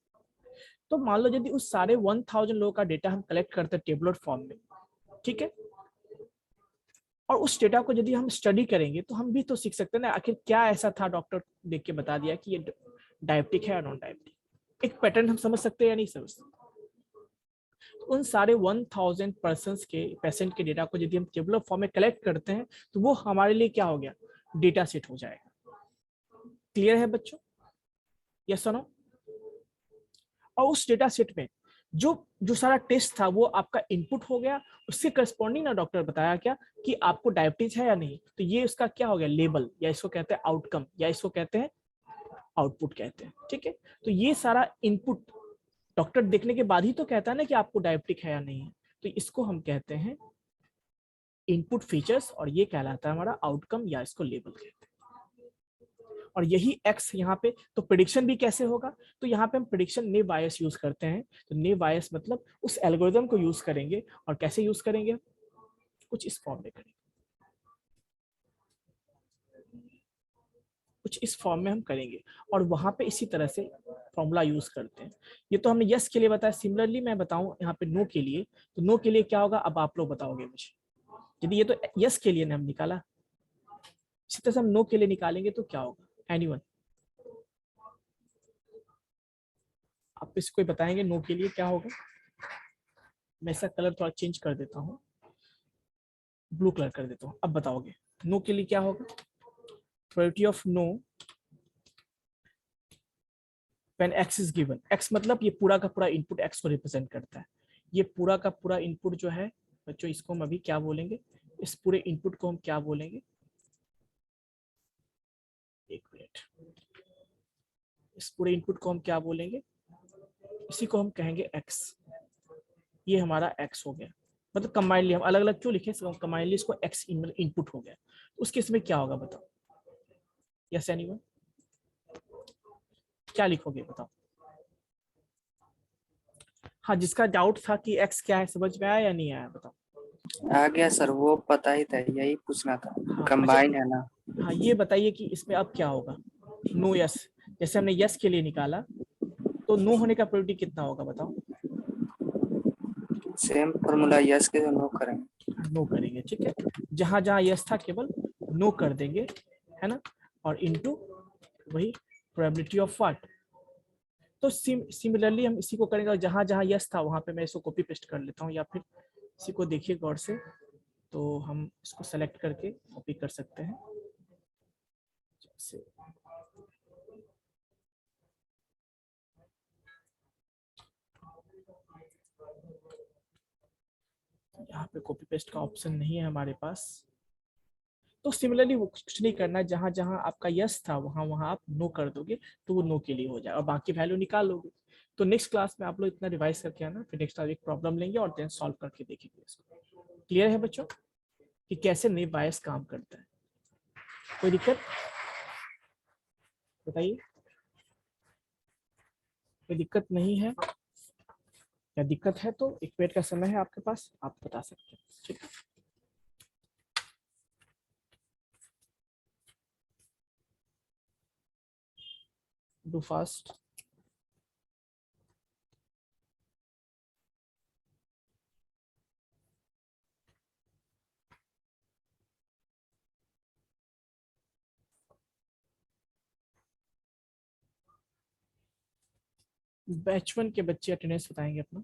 तो मान लो यदि उस सारे 1000 लोगों का डेटा हम कलेक्ट करते हैं टेबुलर फॉर्म में, ठीक है, और उस डेटा को यदि हम स्टडी करेंगे तो हम भी तो सीख सकते हैं ना आखिर क्या ऐसा था डॉक्टर देख के बता दिया कि ये डायबिटिक है या नॉन डायबिटिक। एक पैटर्न हम समझ सकते हैं या नहीं समझ सकते। तो उन सारे 1000 पर्सन्स के पेशेंट के डेटा को यदि हम टेबुलर फॉर्म में कलेक्ट करते हैं तो वो हमारे लिए क्या हो गया, डेटा सेट हो जाएगा। क्लियर है बच्चों, यस सुनो। और उस डेटा सेट में जो सारा टेस्ट था वो आपका इनपुट हो गया, उससे करस्पॉन्डिंग ना डॉक्टर बताया क्या कि आपको डायबिटीज है या नहीं, तो ये उसका क्या हो गया, लेबल, या इसको कहते हैं आउटकम, या इसको कहते हैं आउटपुट कहते हैं, ठीक है। तो ये सारा इनपुट डॉक्टर देखने के बाद ही तो कहता है ना कि आपको डायबिटिक है या नहीं है, तो इसको हम कहते हैं इनपुट फीचर्स, और ये कहलाता है हमारा आउटकम, या इसको लेबल कहते हैं। और यही x यहाँ पे, तो प्रेडिक्शन भी कैसे होगा, तो यहाँ पे हम प्रेडिक्शन नेव बायस यूज करते हैं। तो नेव बायस मतलब उस एल्गोरिथम को यूज करेंगे, और कैसे यूज करेंगे, कुछ इस फॉर्म में करेंगे, कुछ इस फॉर्म में हम करेंगे, और वहां पे इसी तरह से फॉर्मूला यूज करते हैं। ये तो हमने यस के लिए बताया। सिमिलरली मैं बताऊं यहाँ पे नो के लिए, तो नो के लिए क्या होगा, अब आप लोग बताओगे मुझे। यदि ये तो यस के लिए हम निकाला, इसी तरह से हम नो के लिए निकालेंगे तो क्या होगा, एनीवन आप इसको कोई बताएंगे नो के लिए क्या होगा। मैं इसका कलर थोड़ा चेंज कर देता हूँ, ब्लू कलर कर देता हूँ। अब बताओगे नो के लिए क्या होगा, probability of know when x is given. x मतलब ये पूरा का पूरा इनपुट x को रिप्रेजेंट करता है। ये पूरा का पूरा इनपुट जो है बच्चों, इसको हम अभी क्या बोलेंगे, इस पूरे इनपुट को हम क्या बोलेंगे, एक मिनट, इस पूरे इनपुट को हम क्या बोलेंगे, इसी को हम कहेंगे x। ये हमारा x हो गया, मतलब कंबाइनली हम अलग अलग क्यों लिखे, कंबाइनली इसको x इनपुट हो गया। उस केस में क्या होगा बताओ, यस एनीवन, क्या लिखोगे बताओ। हाँ, जिसका डाउट था कि x क्या है समझ में आया या नहीं आया बताओ। आ गया सर, वो पता ही था, यही पूछना था। हाँ, कंबाइन है ना। हाँ, ये बताइए कि इसमें अब क्या होगा, नो यस, जैसे हमने यस के लिए निकाला तो नो होने का प्रोबेबिलिटी कितना होगा बताओ। सेम फॉर्मूला यस के नो करेंगे। नो करेंगे, ठीक है, जहां जहां यस था केवल नो कर देंगे, है ना, और इनटू वही प्रोबेबिलिटी ऑफ व्हाट। तो सिमिलरली हम इसी को करेंगे, और जहां जहां यस था वहां पे मैं इसको कॉपी पेस्ट कर लेता हूँ, या फिर इसी को देखिए गौर से, तो हम इसको सेलेक्ट करके कॉपी कर सकते हैं। जैसे यहाँ पे कॉपी पेस्ट का ऑप्शन नहीं है हमारे पास, तो सिमिलरली वो कुछ नहीं करना है, जहां जहां आपका यस था वहां वहां आप नो कर दोगे तो वो नो के लिए हो जाएगा, और बाकी वैल्यू निकाल लोगे। तो नेक्स्ट क्लास में आप लोग इतना रिवाइज करके आना, फिर नेक्स्ट एक प्रॉब्लम लेंगे और देन सॉल्व करके देखेंगे इसको। क्लियर है बच्चों कि कैसे नेव बायस काम करता है, कोई दिक्कत बताइए, कोई दिक्कत नहीं है, या दिक्कत है तो एक मिनट का समय है आपके पास, आप बता सकते हैं, ठीक है। Do fast. बैच 1 के बच्चे अटेंडेंस बताएंगे अपना,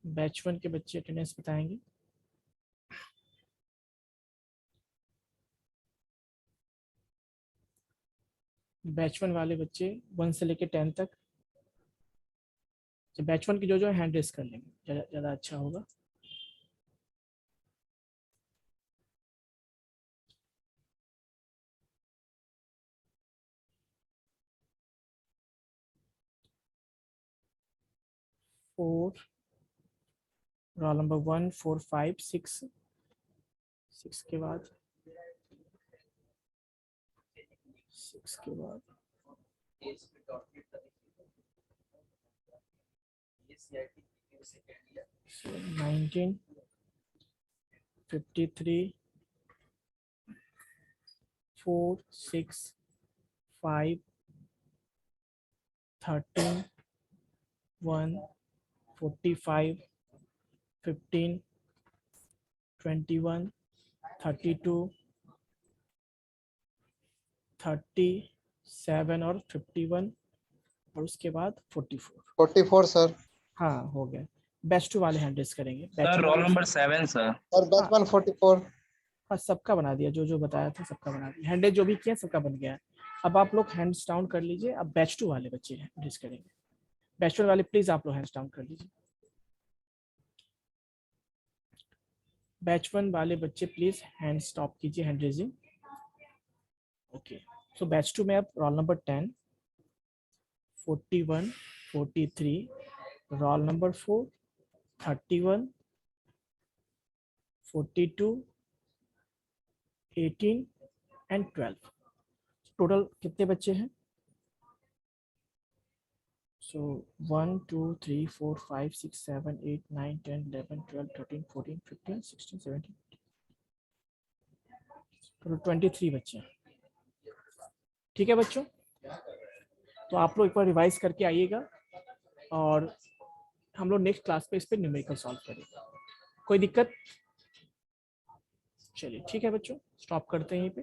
बैच 1 के बच्चे अटेंडेंस बताएंगे। बैच 1 वाले बच्चे 1 से लेके 10 तक, बैच 1 की जो हैंड रेस कर लेंगे ज्यादा अच्छा होगा। फोर, रोल नंबर 1 4 5 6, 6 के बाद 6 के बाद 19 53 4, 6, 5, 13, 1, 45, 15, 21, 32, 37 और 51 और उसके बाद 44। 44 सर। हाँ हो गया। बैच 2 वाले हैंड रेस करेंगे। Sir roll number 7 sir. और बैच 1 44। हाँ सबका बना दिया, जो बताया था सबका बना दिया। हैंड रेस जो भी किया सबका बन गया है। अब आप लोग हैंड्स डाउन कर लीजिए। अब बैच 2 वाले बच्चे हैंड रेस करेंगे। बैच 1 वाले प्लीज आप लोग हैंड्स डाउन कर लीजिए। बैच 1 वाले बच्चे प्लीज हैंड स्टॉप कीजिए, हैंड रेजिंग। ओके, सो बैच 2 में अब roll number 10, 41, 43, roll number 4, 31, 42, 18 and 12। Total कितने बच्चे हैं? सो 1 2 3 4 5 6 7 8 9 10 11 12 13 14 15 16 17 टोटल 23 बच्चे हैं। ठीक है बच्चों, तो आप लोग एक बार रिवाइज करके आइएगा और हम लोग नेक्स्ट क्लास पे इस पे न्यूमेरिकल सॉल्व करेंगे। कोई दिक्कत? चलिए ठीक है बच्चों, स्टॉप करते हैं यहीं पे।